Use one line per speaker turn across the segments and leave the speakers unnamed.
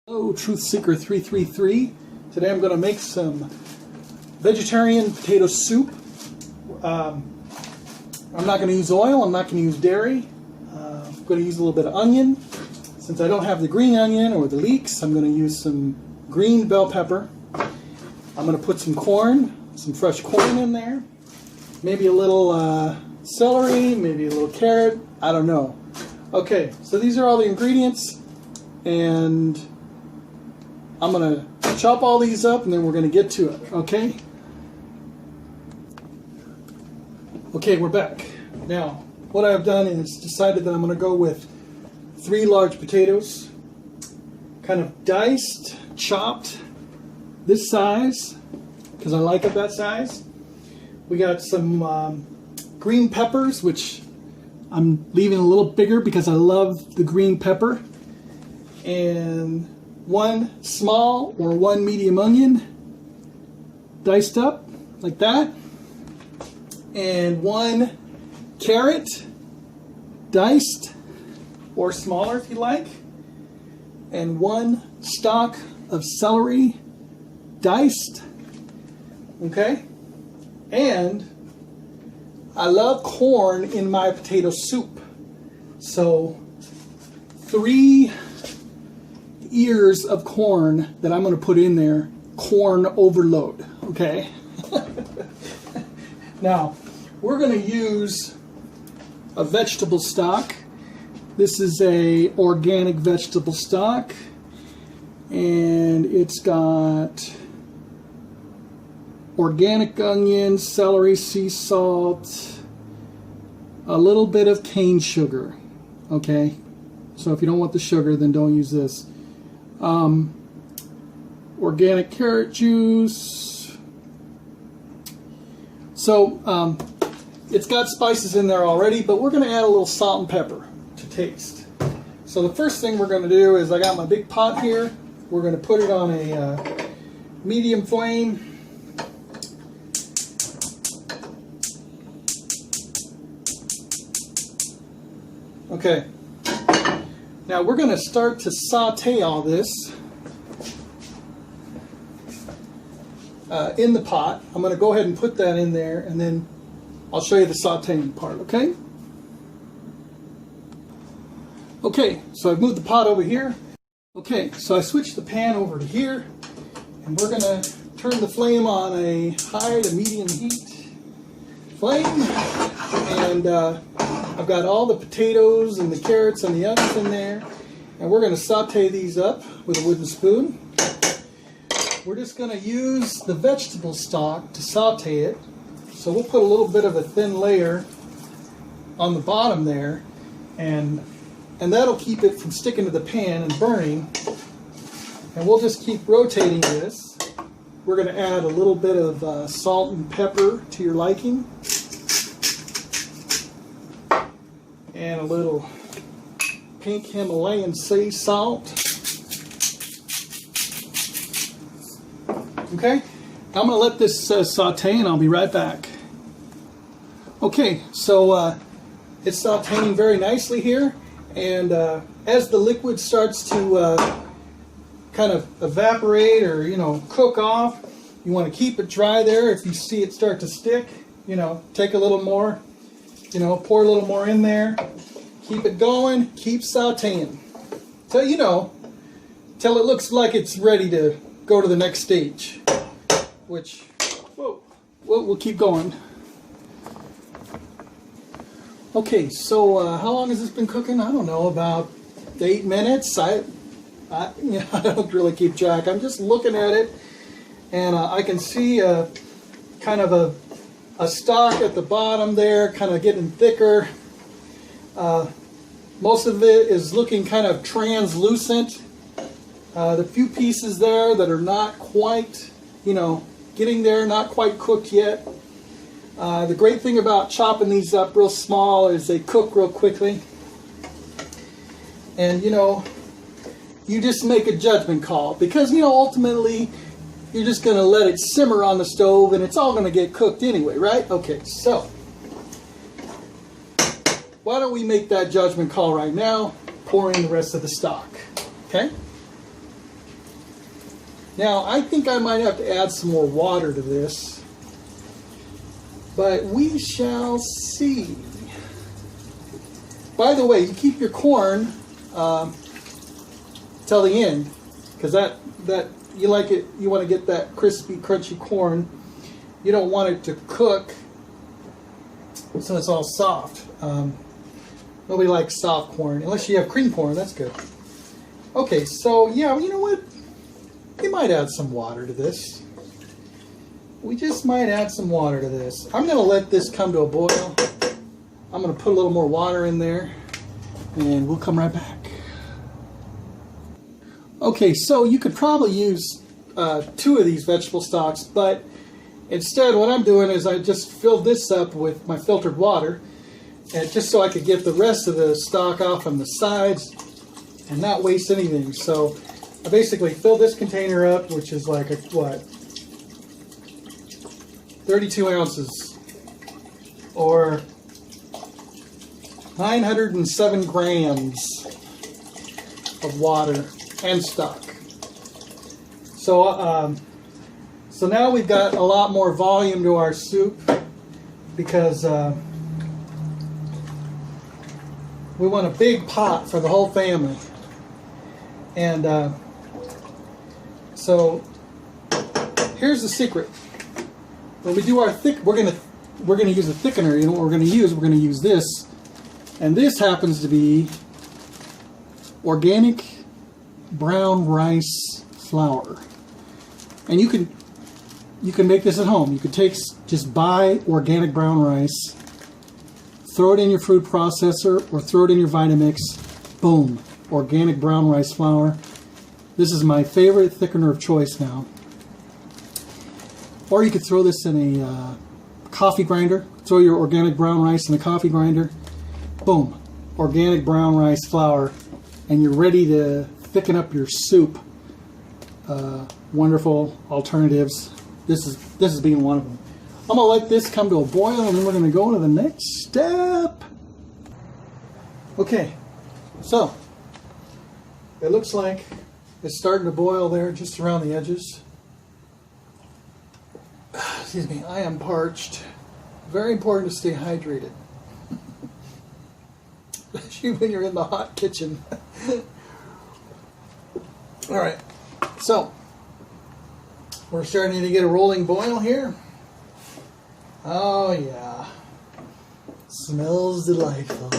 Hello, Truth Seeker 333. Today I'm going to make some vegetarian potato soup. I'm not going to use oil, I'm not going to use dairy. I'm going to use a little bit of onion. Since I don't have the green onion or the leeks, I'm going to use some green bell pepper. I'm going to put some corn, some fresh corn in there. Maybe a little celery, maybe a little carrot, I don't know. Okay, so these are all the ingredients, and I'm going to chop all these up and then we're going to get to it, okay? Okay, we're back. Now, what I've done is decided that I'm going to go with 3 large potatoes, kind of diced, chopped, this size, because I like it that size. We got some green peppers, which I'm leaving a little bigger because I love the green pepper, and 1 small or 1 medium onion diced up like that, and 1 carrot diced or smaller if you like, and 1 stalk of celery diced. Okay, and I love corn in my potato soup, so 3 ears of corn that I'm going to put in there, corn overload, okay? Now, we're going to use a vegetable stock. This is a organic vegetable stock, and it's got organic onion, celery, sea salt, a little bit of cane sugar, okay? So if you don't want the sugar, then don't use this. Organic carrot juice. So it's got spices in there already, but we're going to add a little salt and pepper to taste. So the first thing we're going to do is, I got my big pot here. We're going to put it on a medium flame. Okay. Now we're going to start to saute all this in the pot. I'm going to go ahead and put that in there, and then I'll show you the sauteing part, okay? Okay, so I've moved the pot over here. Okay, so I switched the pan over to here, and we're going to turn the flame on a high to medium heat flame, and I've got all the potatoes and the carrots and the onions in there, and we're going to saute these up with a wooden spoon. We're just going to use the vegetable stock to saute it. So we'll put a little bit of a thin layer on the bottom there, and that'll keep it from sticking to the pan and burning. And we'll just keep rotating this. We're going to add a little bit of salt and pepper to your liking, and a little pink Himalayan sea salt. Okay, I'm going to let this saute, and I'll be right back. Okay, so it's sauteing very nicely here, and as the liquid starts to kind of evaporate or, cook off, you want to keep it dry there. If you see it start to stick, take a little more, pour a little more in there. Keep it going, keep sauteing till it looks like it's ready to go to the next stage, which we'll keep going. Okay, so how long has this been cooking? I don't know, about 8 minutes. I don't really keep track. I'm just looking at it, and I can see kind of a stalk at the bottom there, kind of getting thicker. Most of it is looking kind of translucent. The few pieces there that are not quite, getting there, not quite cooked yet. The great thing about chopping these up real small is they cook real quickly. And, you just make a judgment call, because, ultimately, you're just going to let it simmer on the stove, and it's all going to get cooked anyway, right? Okay, so why don't we make that judgment call right now, pour in the rest of the stock, okay? Now, I think I might have to add some more water to this, but we shall see. By the way, you keep your corn till the end, because that you like it. You want to get that crispy, crunchy corn. You don't want it to cook so it's all soft. Nobody likes soft corn unless you have cream corn. That's good. Okay, so yeah, you know what? We might add some water to this. We just might add some water to this. I'm going to let this come to a boil. I'm going to put a little more water in there, and we'll come right back. Okay, so you could probably use 2 of these vegetable stocks, but instead what I'm doing is I just filled this up with my filtered water, and just so I could get the rest of the stock off on the sides and not waste anything. So I basically filled this container up, which is like a, what, 32 ounces or 907 grams of water and stock. So so now we've got a lot more volume to our soup, because we want a big pot for the whole family. And so here's the secret. When we do our we're gonna use a thickener. You know what we're gonna use? We're gonna use this, and this happens to be organic brown rice flour. And you can make this at home. You could just buy organic brown rice, throw it in your food processor, or throw it in your Vitamix. Boom, organic brown rice flour. This is my favorite thickener of choice now. Or you could throw this in a coffee grinder. Throw your organic brown rice in a coffee grinder. Boom, organic brown rice flour, and you're ready to thicken up your soup. Wonderful alternatives. This is being one of them. I'm gonna let this come to a boil, and then we're gonna go to the next step. Okay, so it looks like it's starting to boil there, just around the edges. Excuse me, I am parched. Very important to stay hydrated, especially when you're in the hot kitchen. All right, so we're starting to get a rolling boil here. Oh yeah, smells delightful.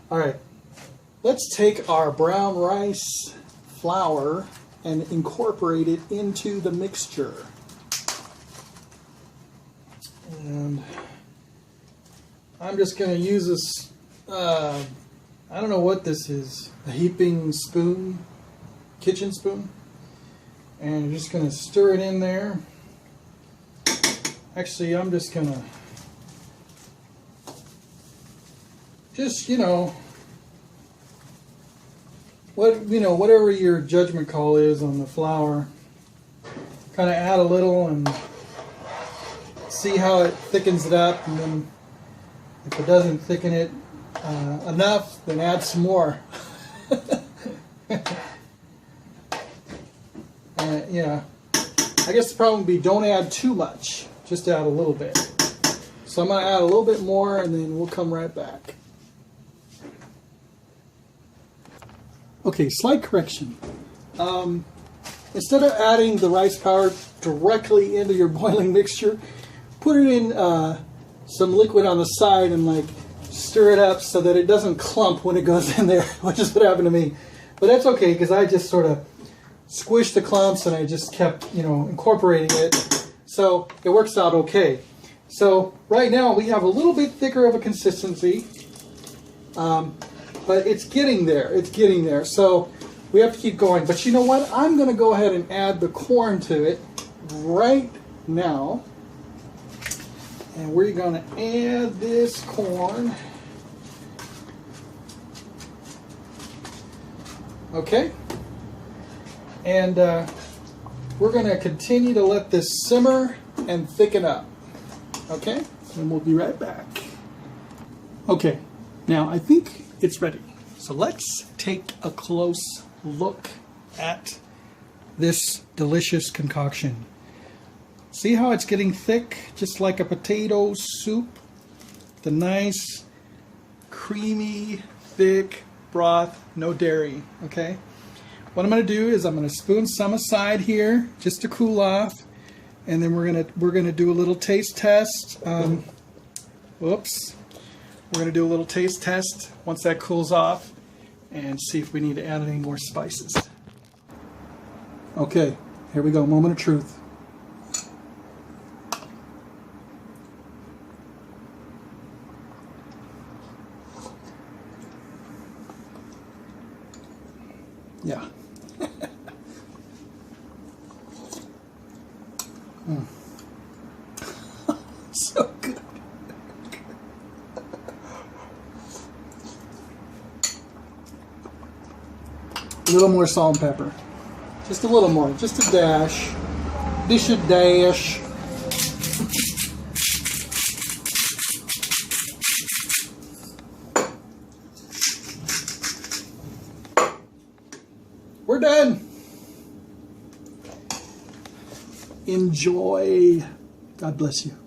All right, let's take our brown rice flour and incorporate it into the mixture. And I'm just going to use this, I don't know what this is, a heaping spoon, kitchen spoon. And I'm just going to stir it in there. Actually, I'm just going to, whatever your judgment call is on the flour, kind of add a little and see how it thickens it up, and then if it doesn't thicken it enough, then add some more. Yeah, I guess the problem would be don't add too much, just add a little bit. So I'm going to add a little bit more, and then we'll come right back. Okay, slight correction. Instead of adding the rice powder directly into your boiling mixture, put it in some liquid on the side and stir it up so that it doesn't clump when it goes in there, which is what happened to me. But that's okay, because I just sort of squished the clumps and I just kept, incorporating it. So it works out okay. So right now we have a little bit thicker of a consistency. But it's getting there. It's getting there. So we have to keep going. But you know what? I'm going to go ahead and add the corn to it right now. And we're going to add this corn. Okay. And we're going to continue to let this simmer and thicken up. Okay? And we'll be right back. Okay. Now I think it's ready. So let's take a close look at this delicious concoction. See how it's getting thick, just like a potato soup? The nice, creamy, thick broth, no dairy, okay? What I'm going to do is I'm going to spoon some aside here just to cool off, and then we're going to do a little taste test. Whoops. We're going to do a little taste test once that cools off and see if we need to add any more spices. Okay, here we go, moment of truth. Yeah. So good. A little more salt and pepper. Just a little more, just a dash. Dish a dash. We're done. Enjoy. God bless you.